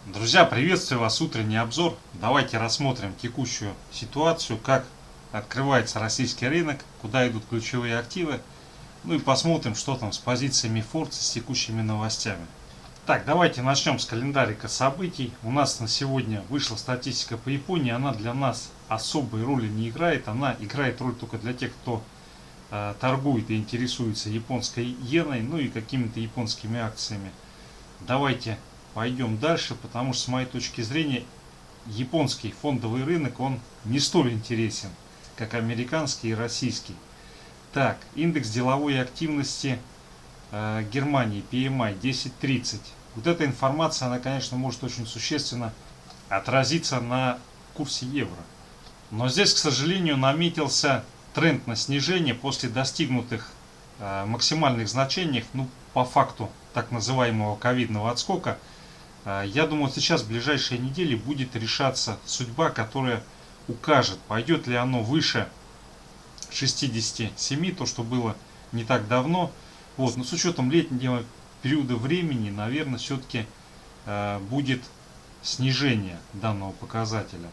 Друзья, приветствую вас, утренний обзор. Давайте рассмотрим текущую ситуацию, как открывается российский рынок, куда идут ключевые активы. Ну и посмотрим, что там с позициями Форекса, с текущими новостями. Так, давайте начнем с календарика событий. У нас на сегодня вышла статистика по Японии. Она для нас особой роли не играет. Она играет роль только для тех, кто торгует и интересуется японской иеной, ну и какими-то японскими акциями. Давайте пойдем дальше, потому что с моей точки зрения японский фондовый рынок, он не столь интересен, как американский и российский. Так, индекс деловой активности Германии, PMI 1030. Вот эта информация, она, конечно, может очень существенно отразиться на курсе евро. Но здесь, к сожалению, наметился тренд на снижение после достигнутых максимальных значений, ну, по факту так называемого ковидного отскока. Я думаю, сейчас в ближайшие недели будет решаться судьба, которая укажет, пойдет ли оно выше 67, то, что было не так давно. Вот. Но с учетом летнего периода времени, наверное, все-таки будет снижение данного показателя.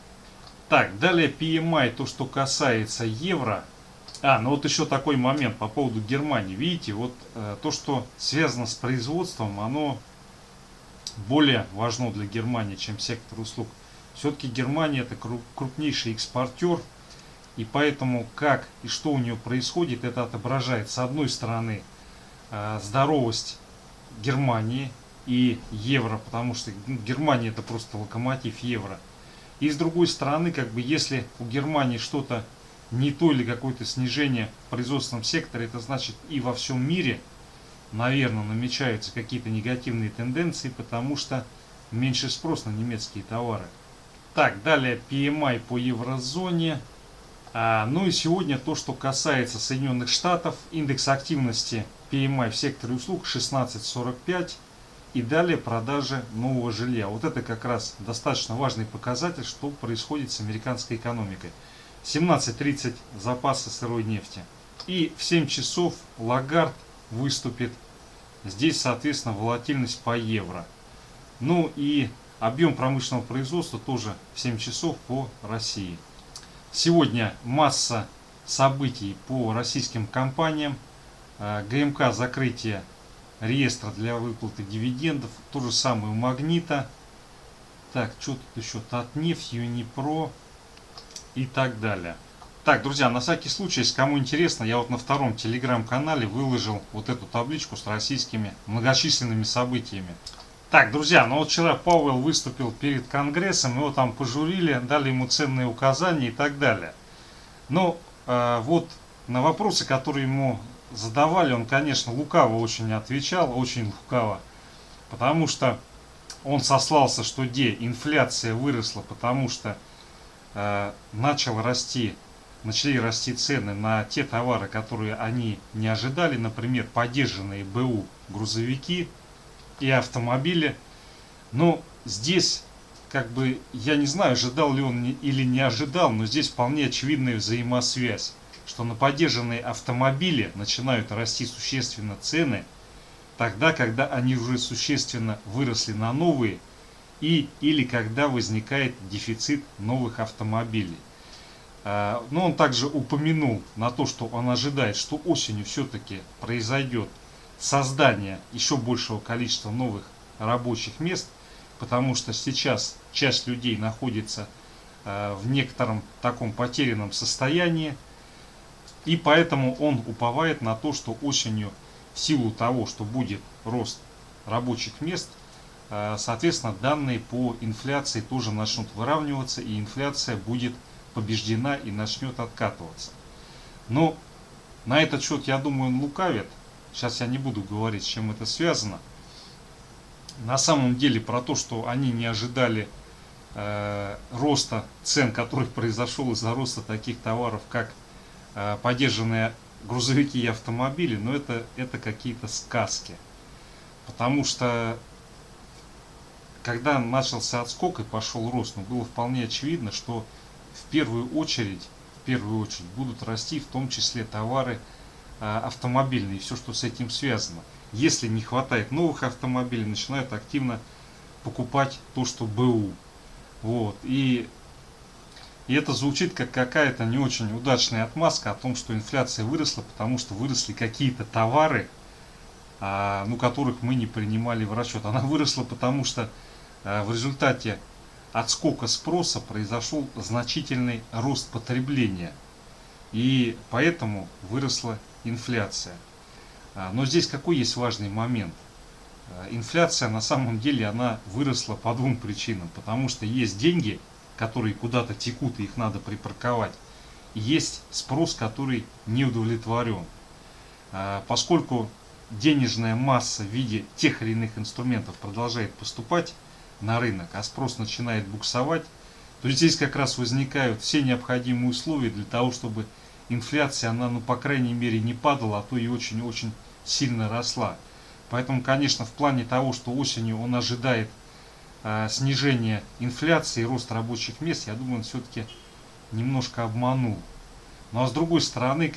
Так, далее PMI, то, что касается евро. Ну вот еще такой момент по поводу Германии. Видите, вот то, что связано с производством, оно более важно для Германии, чем сектор услуг. Все-таки Германия это крупнейший экспортер, и поэтому как и что у нее происходит, это отображает с одной стороны здоровость Германии и евро, потому что Германия это просто локомотив евро. И с другой стороны, как бы если у Германии что-то не то или какое-то снижение в производственном секторе, это значит и во всем мире, наверное, намечаются какие-то негативные тенденции, потому что меньше спрос на немецкие товары. Так, далее PMI по еврозоне. Ну и сегодня то, что касается Соединенных Штатов. Индекс активности PMI в секторе услуг 16,45. И далее продажи нового жилья. Вот это как раз достаточно важный показатель, что происходит с американской экономикой. 17:30 запасы сырой нефти. И в 7 часов Лагард выступит. Здесь, соответственно, волатильность по евро. Ну и объем промышленного производства тоже в 7 часов по России. Сегодня масса событий по российским компаниям. ГМК закрытие реестра для выплаты дивидендов. То же самое у Магнита. Так, что тут еще? Татнефть, Юнипро и так далее. Так, друзья, на всякий случай, если кому интересно, я вот на втором телеграм-канале выложил вот эту табличку с российскими многочисленными событиями. Так, друзья, ну вот вчера Пауэлл выступил перед Конгрессом, его там пожурили, дали ему ценные указания и так далее. Но вот на вопросы, которые ему задавали, он, конечно, лукаво очень отвечал, очень лукаво, потому что он сослался, что инфляция выросла, потому что начали расти цены на те товары, которые они не ожидали, например, подержанные БУ грузовики и автомобили. Но здесь, как бы, я не знаю, ожидал ли он или не ожидал, но здесь вполне очевидная взаимосвязь, что на подержанные автомобили начинают расти существенно цены, тогда, когда они уже существенно выросли на новые, или когда возникает дефицит новых автомобилей. Но он также упомянул на то, что он ожидает, что осенью все-таки произойдет создание еще большего количества новых рабочих мест, потому что сейчас часть людей находится в некотором таком потерянном состоянии, и поэтому он уповает на то, что осенью, в силу того, что будет рост рабочих мест, соответственно, данные по инфляции тоже начнут выравниваться, и инфляция будет побеждена и начнет откатываться. Но на этот счет, я думаю, он лукавит. Сейчас я не буду говорить, с чем это связано. На самом деле, про то, что они не ожидали роста цен, который произошел из-за роста таких товаров, как подержанные грузовики и автомобили, но это какие-то сказки. Потому что когда начался отскок и пошел рост, было вполне очевидно, что в первую очередь будут расти в том числе товары автомобильные и все, что с этим связано. Если не хватает новых автомобилей, начинают активно покупать то, что БУ. Вот. И это звучит как какая-то не очень удачная отмазка о том, что инфляция выросла, потому что выросли какие-то товары, которых мы не принимали в расчет. Она выросла, потому что в результате отскока спроса произошел значительный рост потребления. И поэтому выросла инфляция. Но здесь какой есть важный момент? Инфляция на самом деле она выросла по двум причинам. Потому что есть деньги, которые куда-то текут и их надо припарковать. И есть спрос, который не удовлетворен. Поскольку денежная масса в виде тех или иных инструментов продолжает поступать на рынок, а спрос начинает буксовать, то здесь как раз возникают все необходимые условия для того, чтобы инфляция, она, по крайней мере, не падала, а то и очень-очень сильно росла. Поэтому, конечно, в плане того, что осенью он ожидает снижения инфляции и рост рабочих мест, я думаю, он все-таки немножко обманул. Ну а с другой стороны,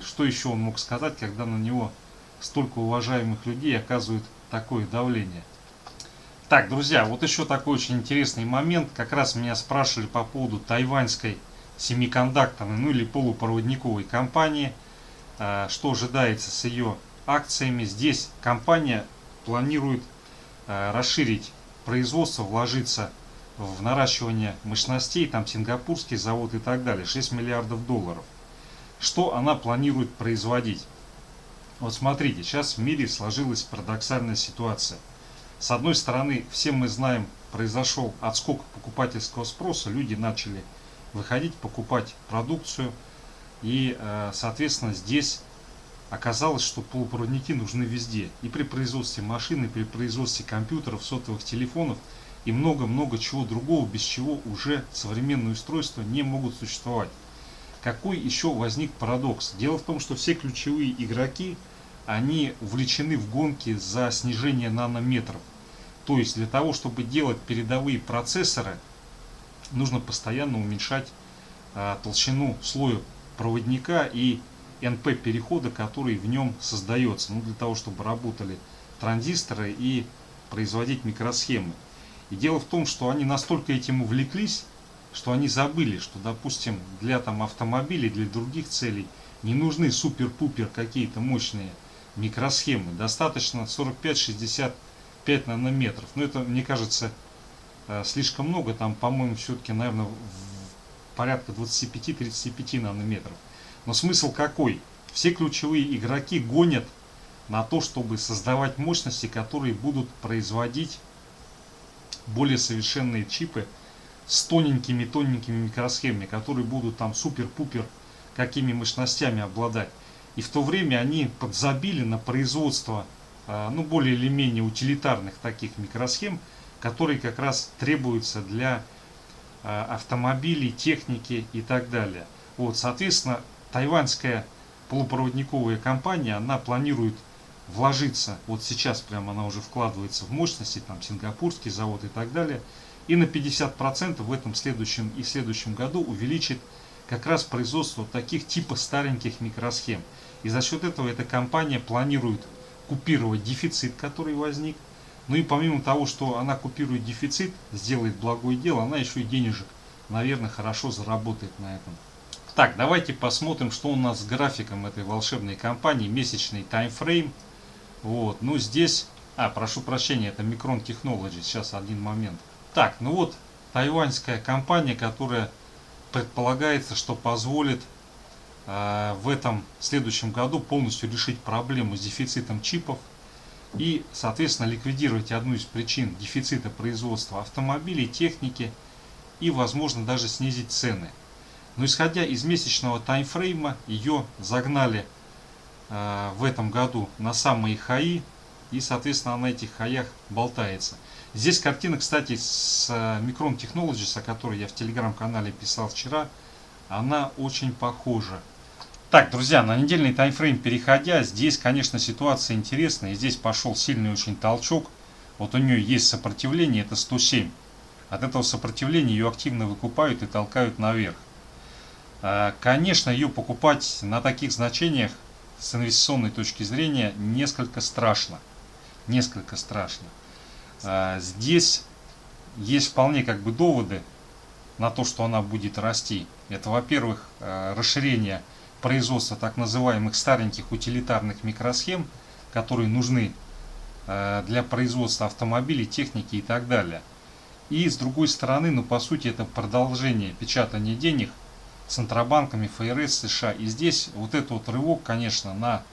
что еще он мог сказать, когда на него столько уважаемых людей оказывают такое давление? Так, друзья, вот еще такой очень интересный момент. Как раз меня спрашивали по поводу тайваньской семикондукторной, или полупроводниковой компании. Что ожидается с ее акциями? Здесь компания планирует расширить производство, вложиться в наращивание мощностей, там сингапурский завод и так далее, 6 миллиардов долларов. Что она планирует производить? Вот смотрите, сейчас в мире сложилась парадоксальная ситуация. С одной стороны, все мы знаем, произошел отскок покупательского спроса, люди начали выходить, покупать продукцию, и, соответственно, здесь оказалось, что полупроводники нужны везде. И при производстве машин, и при производстве компьютеров, сотовых телефонов и много-много чего другого, без чего уже современные устройства не могут существовать. Какой еще возник парадокс? Дело в том, что все ключевые игроки, они увлечены в гонке за снижение нанометров. То есть для того, чтобы делать передовые процессоры, нужно постоянно уменьшать толщину слоя проводника и НП перехода, который в нем создается, для того, чтобы работали транзисторы и производить микросхемы. И дело в том, что они настолько этим увлеклись, что они забыли, что, допустим, для автомобилей, для других целей не нужны супер-пупер какие-то мощные микросхемы. Достаточно 45-65 нанометров. Но это, мне кажется, слишком много. Там, по-моему, все-таки, наверное, порядка 25-35 нанометров. Но смысл какой? Все ключевые игроки гонят на то, чтобы создавать мощности, которые будут производить более совершенные чипы с тоненькими микросхемами, которые будут там супер-пупер какими мощностями обладать. И в то время они подзабили на производство более или менее утилитарных таких микросхем, которые как раз требуются для автомобилей, техники и так далее. Вот, соответственно, тайваньская полупроводниковая компания, она планирует вложиться, вот сейчас прямо она уже вкладывается в мощности, там сингапурский завод и так далее, и на 50% в этом следующем году увеличит как раз производство таких типа стареньких микросхем. И за счет этого эта компания планирует купировать дефицит, который возник. Ну и помимо того, что она купирует дефицит, сделает благое дело, она еще и денежек, наверное, хорошо заработает на этом. Так, давайте посмотрим, что у нас с графиком этой волшебной компании, месячный таймфрейм. Вот, здесь, прошу прощения, это Micron Technology, сейчас один момент. Так, тайваньская компания, которая предполагается, что позволит в этом следующем году полностью решить проблему с дефицитом чипов и, соответственно, ликвидировать одну из причин дефицита производства автомобилей, техники и, возможно, даже снизить цены. Но исходя из месячного таймфрейма, ее загнали в этом году на самые хаи, и, соответственно, на этих хаях болтается. Здесь картина, кстати, с Micron Technologies, о которой я в телеграм-канале писал вчера, она очень похожа. Так, друзья, на недельный таймфрейм переходя, здесь, конечно, ситуация интересная. Здесь пошел сильный очень толчок. Вот у нее есть сопротивление, это 107. От этого сопротивления ее активно выкупают и толкают наверх. Конечно, ее покупать на таких значениях с инвестиционной точки зрения несколько страшно. Несколько страшно. Здесь есть вполне как бы доводы на то, что она будет расти. Это, во-первых, расширение производства так называемых стареньких утилитарных микросхем, которые нужны для производства автомобилей, техники и так далее. И с другой стороны, ну по сути это продолжение печатания денег центробанками ФРС США. И здесь вот этот вот рывок, конечно, на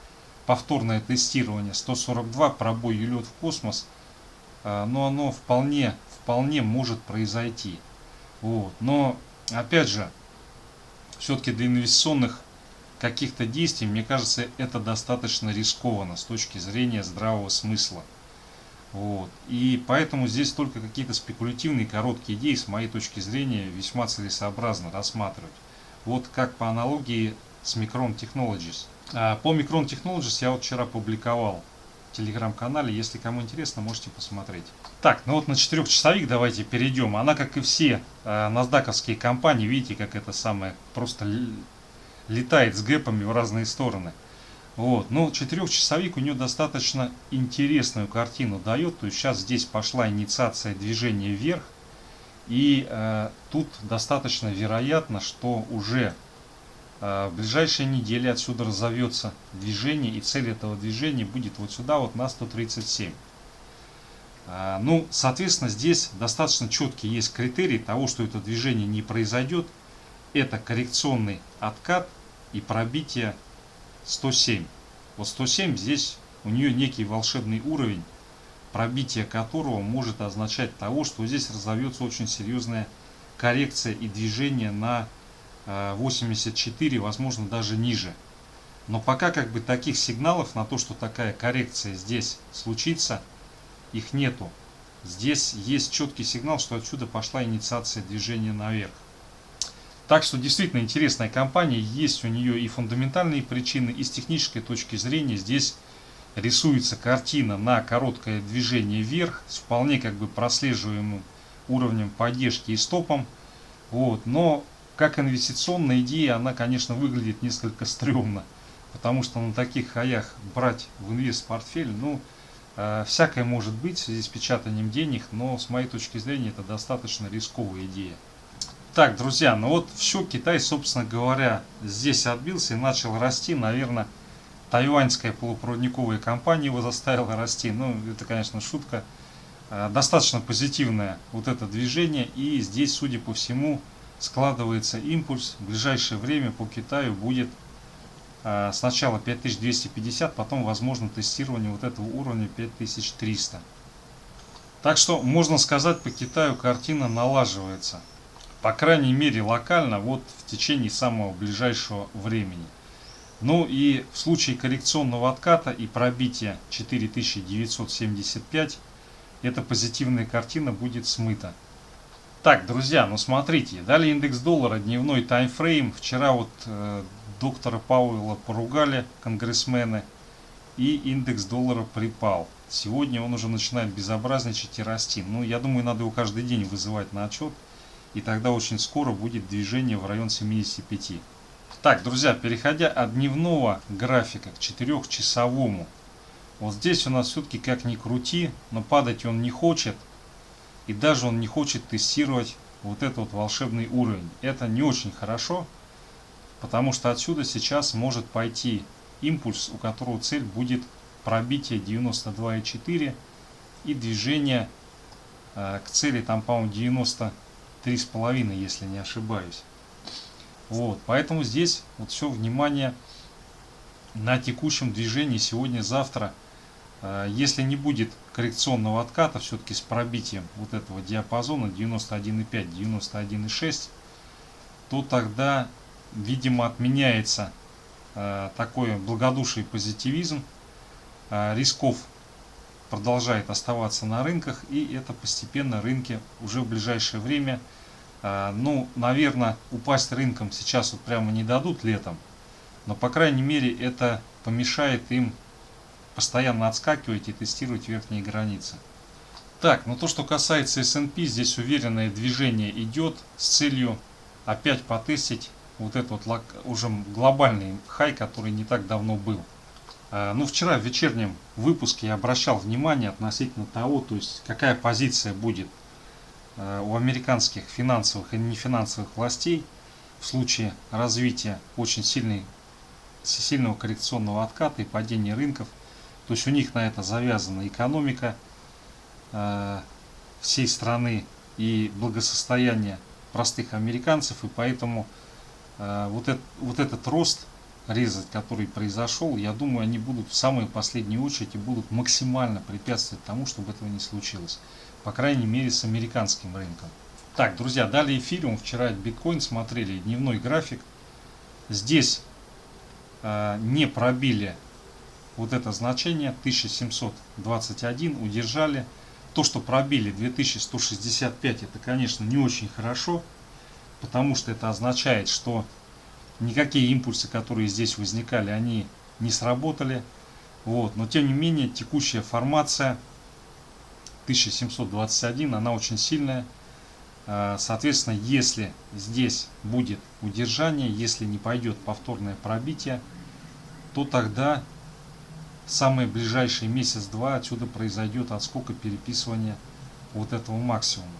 повторное тестирование 142, пробой и улет в космос, но оно вполне может произойти. Вот. Но опять же, все-таки для инвестиционных каких-то действий, мне кажется, это достаточно рискованно с точки зрения здравого смысла. Вот. И поэтому здесь только какие-то спекулятивные короткие идеи, с моей точки зрения, весьма целесообразно рассматривать. Вот как по аналогии с Micron Technologies. По Micron Technologies я вот вчера публиковал в телеграм-канале, если кому интересно, можете посмотреть. Так, ну вот на 4-часовик давайте перейдем. Она, как и все насдаковские компании, видите, как это самое просто летает с гэпами в разные стороны. Вот. Но 4-часовик у нее достаточно интересную картину дает. То есть сейчас здесь пошла инициация движения вверх. И тут достаточно вероятно, что уже в ближайшие недели отсюда разовьется движение. И цель этого движения будет вот сюда, вот на 137. Ну, соответственно, здесь достаточно четкий есть критерий того, что это движение не произойдет. Это коррекционный откат и пробитие 107. Вот 107 здесь у нее некий волшебный уровень, пробитие которого может означать того, что здесь разовьется очень серьезная коррекция и движение на 84, возможно даже ниже. Но пока как бы таких сигналов на то, что такая коррекция здесь случится, их нету. Здесь есть четкий сигнал, что отсюда пошла инициация движения наверх. Так что действительно интересная компания, есть у нее и фундаментальные причины, и с технической точки зрения здесь рисуется картина на короткое движение вверх с вполне как бы прослеживаемым уровнем поддержки и стопом. Вот. Но как инвестиционная идея она, конечно, выглядит несколько стрёмно, потому что на таких хаях брать в инвест-портфель, ну, всякое может быть в связи с печатанием денег, но с моей точки зрения это достаточно рисковая идея. Так, друзья, ну вот все, Китай, собственно говоря, здесь отбился и начал расти. Наверное, тайваньская полупроводниковая компания его заставила расти. Ну, это, конечно, шутка. Достаточно позитивное вот это движение. И здесь, судя по всему, складывается импульс. В ближайшее время по Китаю будет сначала 5250, потом, возможно, тестирование вот этого уровня 5300. Так что, можно сказать, по Китаю картина налаживается. По крайней мере локально, вот в течение самого ближайшего времени. Ну и в случае коррекционного отката и пробития 4975, эта позитивная картина будет смыта. Так, друзья, ну смотрите, далее индекс доллара, дневной таймфрейм. Вчера вот доктора Пауэлла поругали конгрессмены, и индекс доллара припал. Сегодня он уже начинает безобразничать и расти. Ну, я думаю, надо его каждый день вызывать на отчет. И тогда очень скоро будет движение в район 75. Так, друзья, переходя от дневного графика к 4-часовому. Вот здесь у нас все-таки как ни крути, но падать он не хочет. И даже он не хочет тестировать вот этот вот волшебный уровень. Это не очень хорошо, потому что отсюда сейчас может пойти импульс, у которого цель будет пробитие 92,4 и движение к цели там, по-моему, 93,5, если не ошибаюсь. Вот, поэтому здесь вот все внимание на текущем движении сегодня-завтра. Если не будет коррекционного отката все-таки с пробитием вот этого диапазона 91,5, 91,6, то тогда, видимо, отменяется такой благодушный позитивизм, рисков продолжает оставаться на рынках, и это постепенно рынки уже в ближайшее время, ну, наверное, упасть рынком сейчас вот прямо не дадут летом, но, по крайней мере, это помешает им постоянно отскакивать и тестировать верхние границы. Так, ну то, что касается S&P, здесь уверенное движение идет с целью опять потестить вот этот вот уже глобальный хай, который не так давно был. Ну, вчера в вечернем выпуске я обращал внимание относительно того, то есть какая позиция будет у американских финансовых и нефинансовых властей в случае развития очень сильного коррекционного отката и падения рынков. То есть у них на это завязана экономика всей страны и благосостояние простых американцев, и поэтому вот этот рост резать, который произошел, я думаю, они будут в самую последнюю очередь и будут максимально препятствовать тому, чтобы этого не случилось. По крайней мере, с американским рынком. Так, друзья, далее эфириум. Вчера биткоин смотрели, дневной график. Здесь не пробили вот это значение 1721, удержали. То, что пробили 2165, это, конечно, не очень хорошо, потому что это означает, что никакие импульсы, которые здесь возникали, они не сработали. Вот. Но тем не менее, текущая формация 1721, она очень сильная. Соответственно, если здесь будет удержание, если не пойдет повторное пробитие, то тогда самые ближайшие месяц-два отсюда произойдет отскок и переписывание вот этого максимума.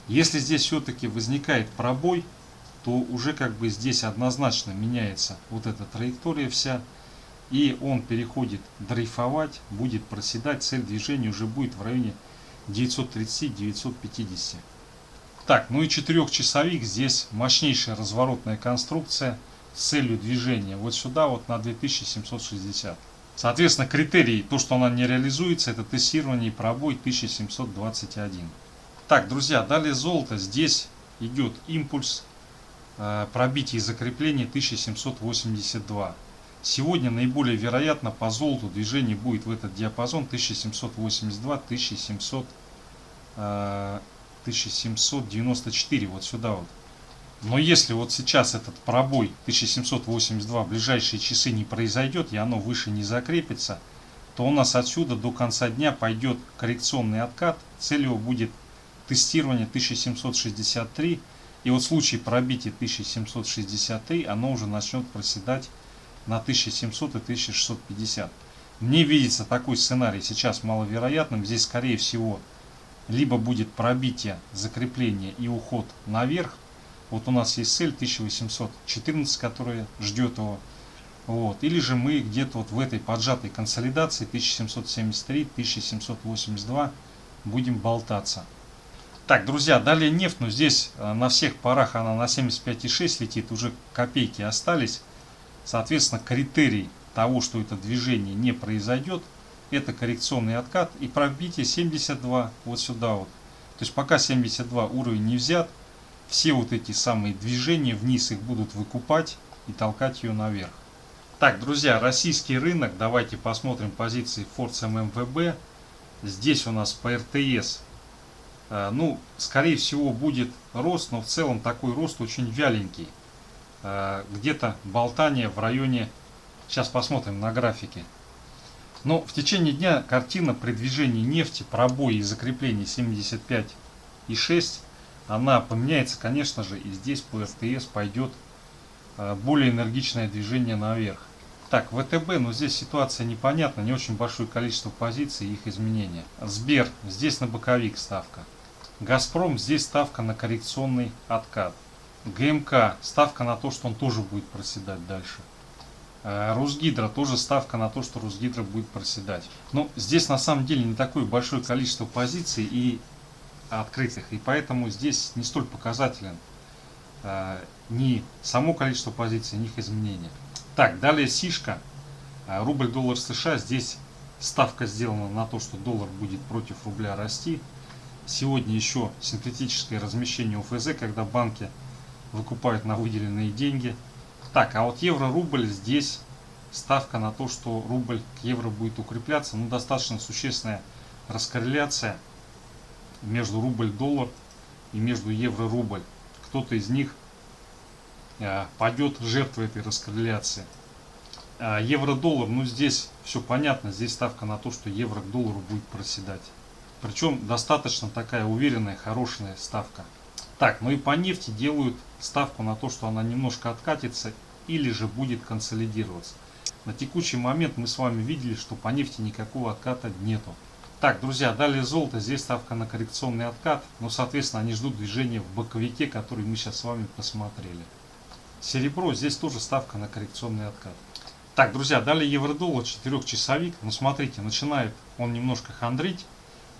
Если здесь все-таки возникает пробой, то уже как бы здесь однозначно меняется вот эта траектория вся, и он переходит дрейфовать, будет проседать, цель движения уже будет в районе 930-950. Так, ну и 4-часовик, здесь мощнейшая разворотная конструкция с целью движения вот сюда, вот на 2760. Соответственно, критерий, то, что она не реализуется, это тестирование и пробой 1721. Так, друзья, далее золото. Здесь идет импульс, пробитие и закрепление 1782. Сегодня наиболее вероятно по золоту движение будет в этот диапазон 1782-1794, вот сюда вот. Но если вот сейчас этот пробой 1782 в ближайшие часы не произойдет и оно выше не закрепится, то у нас отсюда до конца дня пойдет коррекционный откат. Цель его будет тестирование 1763. И вот в случае пробития 1763 оно уже начнет проседать на 1700 и 1650. Мне видится такой сценарий сейчас маловероятным. Здесь, скорее всего, либо будет пробитие, закрепление и уход наверх. Вот у нас есть цель 1814, которая ждет его. Вот. Или же мы где-то вот в этой поджатой консолидации 1773-1782 будем болтаться. Так, друзья, далее нефть, но здесь на всех парах она на 75,6 летит, уже копейки остались. Соответственно, критерий того, что это движение не произойдет, это коррекционный откат и пробитие 72 вот сюда вот. То есть пока 72 уровень не взят, все вот эти самые движения вниз их будут выкупать и толкать ее наверх. Так, друзья, российский рынок, давайте посмотрим позиции Форекс ММВБ. Здесь у нас по РТС, ну, скорее всего будет рост, но в целом такой рост очень вяленький. Где-то болтание в районе, сейчас посмотрим на графике. Но в течение дня картина при движении нефти, пробой и закрепление 75,6, она поменяется, конечно же, и здесь по РТС пойдет более энергичное движение наверх. Так, ВТБ, но здесь ситуация непонятна, не очень большое количество позиций и их изменения. Сбер, здесь на боковик ставка. Газпром, здесь ставка на коррекционный откат. ГМК, ставка на то, что он тоже будет проседать дальше. Русгидро, тоже ставка на то, что Русгидро будет проседать. Но здесь на самом деле не такое большое количество позиций и открытых, и поэтому здесь не столь показателен ни само количество позиций, ни их изменения. Так, далее сишка, рубль-доллар США, здесь ставка сделана на то, что доллар будет против рубля расти. Сегодня еще синтетическое размещение ОФЗ, когда банки выкупают на выделенные деньги. Так, а вот евро-рубль, здесь ставка на то, что рубль к евро будет укрепляться. Ну, достаточно существенная раскорреляция между рубль-доллар и между евро-рубль. Кто-то из них пойдет жертвой этой раскорреляции. Евро-доллар, ну здесь все понятно, здесь ставка на то, что евро к доллару будет проседать. Причем достаточно такая уверенная, хорошая ставка. Так, ну и по нефти делают ставку на то, что она немножко откатится или же будет консолидироваться. На текущий момент мы с вами видели, что по нефти никакого отката нету. Так, друзья, далее золото, здесь ставка на коррекционный откат, но, соответственно, они ждут движения в боковике, который мы сейчас с вами посмотрели. Серебро, здесь тоже ставка на коррекционный откат. Так, друзья, далее евро-доллар, 4-часовик. Ну, смотрите, начинает он немножко хандрить.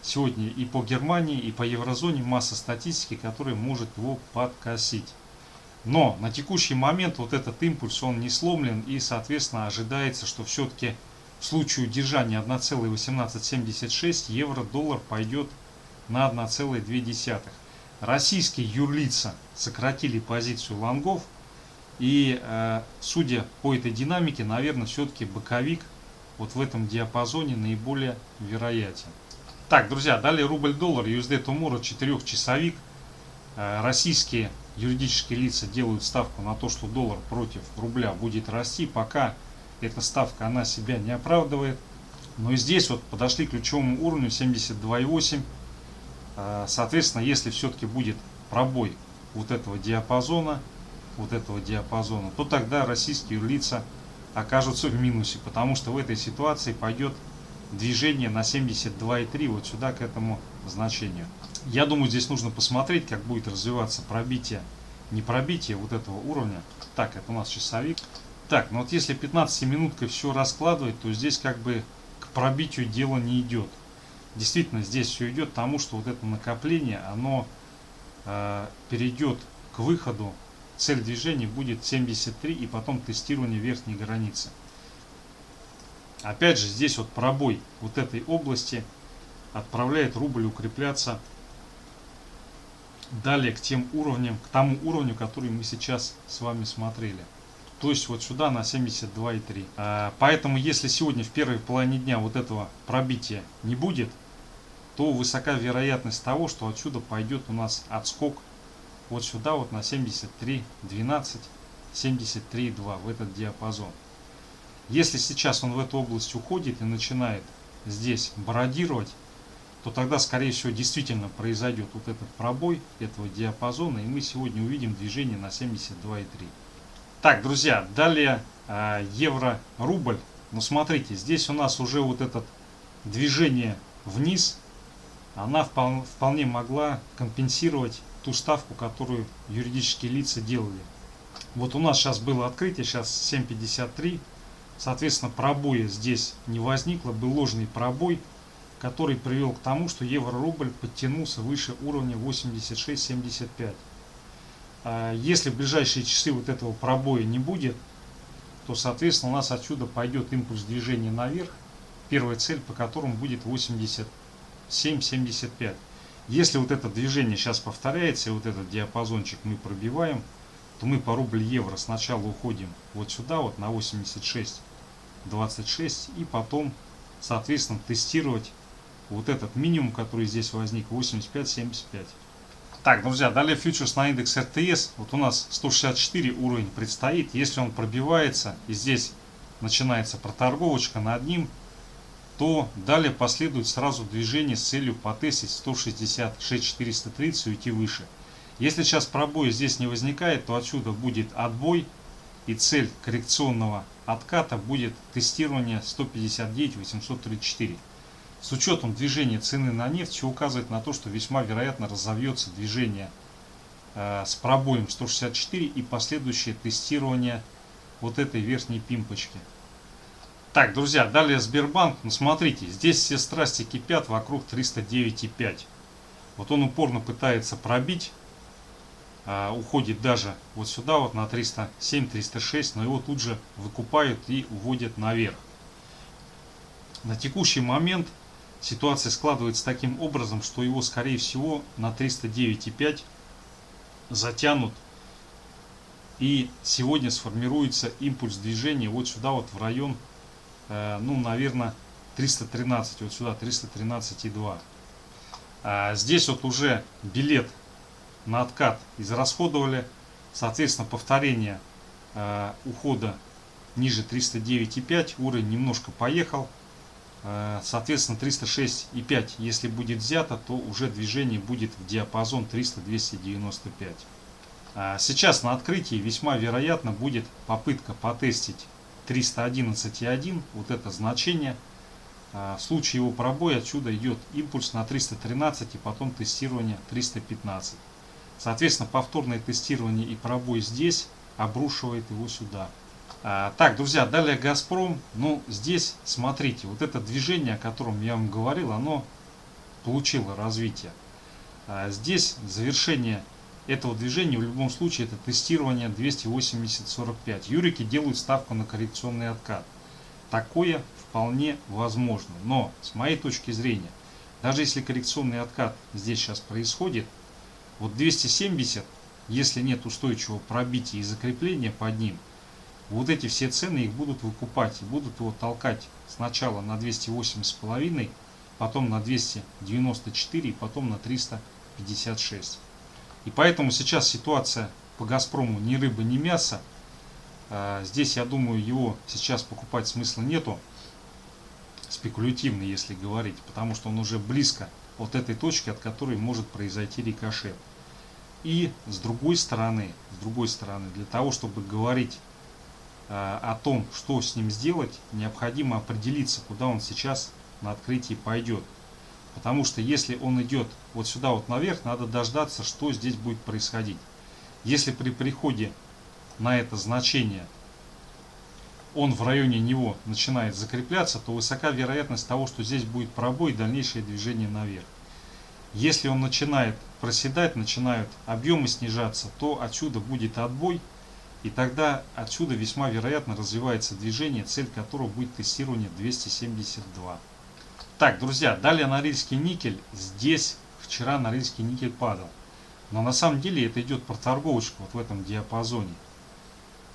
Сегодня и по Германии, и по еврозоне масса статистики, которая может его подкосить. Но на текущий момент вот этот импульс, он не сломлен, и, соответственно, ожидается, что все-таки в случае удержания 1,1876 евро-доллар пойдет на 1,2. Российские юрлица сократили позицию лонгов, и судя по этой динамике, наверное, все-таки боковик вот в этом диапазоне наиболее вероятен. Так, друзья, далее рубль-доллар, USD Tomorrow, 4-часовик. Российские юридические лица делают ставку на то, что доллар против рубля будет расти. Пока эта ставка, она себя не оправдывает. Но и здесь вот подошли к ключевому уровню 72,8. Соответственно, если все-таки будет пробой вот этого диапазона, то тогда российские юрлица окажутся в минусе, потому что в этой ситуации пойдет движение на 72,3 вот сюда, к этому значению. Я думаю, здесь нужно посмотреть, как будет развиваться пробитие, не пробитие вот этого уровня. Так, это у нас часовик. Так, ну вот если 15-минуткой все раскладывать, то здесь как бы к пробитию дело не идет. Действительно, здесь все идет к тому, что вот это накопление, оно перейдет к выходу. Цель движения будет 73 и потом тестирование верхней границы. Опять же, здесь вот пробой вот этой области отправляет рубль укрепляться далее к тем уровням, к тому уровню, который мы сейчас с вами смотрели. То есть вот сюда на 72,3. Поэтому если сегодня в первой половине дня вот этого пробития не будет, то высока вероятность того, что отсюда пойдет у нас отскок вот сюда вот на 73,12, 73,2 в этот диапазон. Если сейчас он в эту область уходит и начинает здесь бородировать, то тогда, скорее всего, действительно произойдет вот этот пробой этого диапазона, и мы сегодня увидим движение на 72,3. Так, друзья, далее евро-рубль. Ну, смотрите, здесь у нас уже вот это движение вниз, она вполне могла компенсировать ту ставку, которую юридические лица делали. Вот у нас сейчас было открытие, сейчас 7,53. Соответственно, пробоя здесь не возникло, был ложный пробой, который привел к тому, что евро-рубль подтянулся выше уровня 86,75. Если в ближайшие часы вот этого пробоя не будет, то, соответственно, у нас отсюда пойдет импульс движения наверх, первая цель по которому будет 87,75. Если вот это движение сейчас повторяется, и вот этот диапазончик мы пробиваем, то мы по рубль-евро сначала уходим вот сюда, вот на 86,26, и потом, соответственно, тестировать вот этот минимум, который здесь возник, 85,75. Так, друзья, далее фьючерс на индекс РТС. Вот у нас 164 уровень предстоит. Если он пробивается и здесь начинается проторговочка над ним, то далее последует сразу движение с целью потестить 166,430 и уйти выше. Если сейчас пробоя здесь не возникает, то отсюда будет отбой, и цель коррекционного отката будет тестирование 159,834. С учетом движения цены на нефть, все указывает на то, что весьма вероятно разовьется движение с пробоем 164 и последующее тестирование вот этой верхней пимпочки. Так, друзья, далее Сбербанк. Ну, смотрите, здесь все страсти кипят вокруг 309,5. Вот он упорно пытается пробить, уходит даже вот сюда, вот на 307, 306, но его тут же выкупают и уводят наверх. На текущий момент ситуация складывается таким образом, что его, скорее всего, на 309,5 затянут. И сегодня сформируется импульс движения вот сюда, вот в район, ну, наверное, 313, вот сюда, 313,2. Здесь вот уже билет на откат израсходовали. Соответственно, повторение ухода ниже 309,5, уровень немножко поехал. Соответственно, 306,5, если будет взято, то уже движение будет в диапазон 300-295. Сейчас на открытии весьма вероятно будет попытка потестить 311,1, вот это значение. В случае его пробоя отсюда идет импульс на 313 и потом тестирование 315. Соответственно, повторное тестирование и пробой здесь обрушивает его сюда. Так, друзья, далее Газпром. Ну, здесь, смотрите, вот это движение, о котором я вам говорил, оно получило развитие. Здесь завершение этого движения в любом случае это тестирование 280.45. Юрики делают ставку на коррекционный откат. Такое вполне возможно. Но, с моей точки зрения, даже если коррекционный откат здесь сейчас происходит, вот 270, если нет устойчивого пробития и закрепления под ним, вот эти все цены их будут выкупать и будут его толкать сначала на 208,5, потом на 294 и потом на 356. И поэтому сейчас ситуация по Газпрому ни рыба, ни мясо. Здесь, я думаю, его сейчас покупать смысла нету, спекулятивный, если говорить, потому что он уже близко от этой точки, от которой может произойти рикошет. И с другой стороны, для того, чтобы говорить о том, что с ним сделать, необходимо определиться, куда он сейчас на открытии пойдет. Потому что если он идет вот сюда вот наверх, надо дождаться, что здесь будет происходить. Если при приходе на это значение он в районе него начинает закрепляться, то высока вероятность того, что здесь будет пробой и дальнейшее движение наверх. Если он начинает проседать, начинают объемы снижаться, то отсюда будет отбой. И тогда отсюда весьма вероятно развивается движение, цель которого будет тестирование 272. Так, друзья, далее Норильский никель. Здесь вчера Норильский никель падал. Но на самом деле это идет проторговочка вот в этом диапазоне.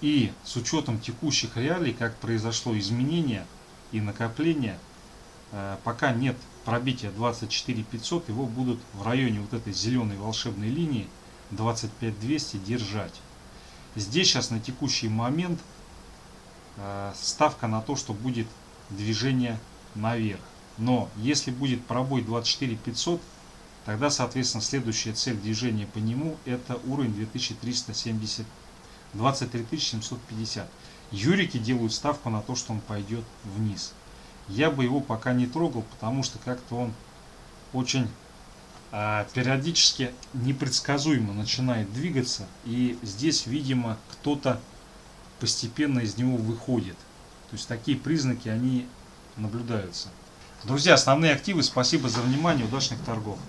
И с учетом текущих реалий, как произошло изменение и накопление, пока нет пробития 24 500, его будут в районе вот этой зеленой волшебной линии 25 200 держать. Здесь сейчас на текущий момент ставка на то, что будет движение наверх. Но если будет пробой 24 500, тогда, соответственно, следующая цель движения по нему это уровень 2370, 23 750. Юрики делают ставку на то, что он пойдет вниз. Я бы его пока не трогал, потому что как-то он очень периодически непредсказуемо начинает двигаться. И здесь, видимо, кто-то постепенно из него выходит. То есть такие признаки, они наблюдаются. Друзья, основные активы. Спасибо за внимание. Удачных торгов.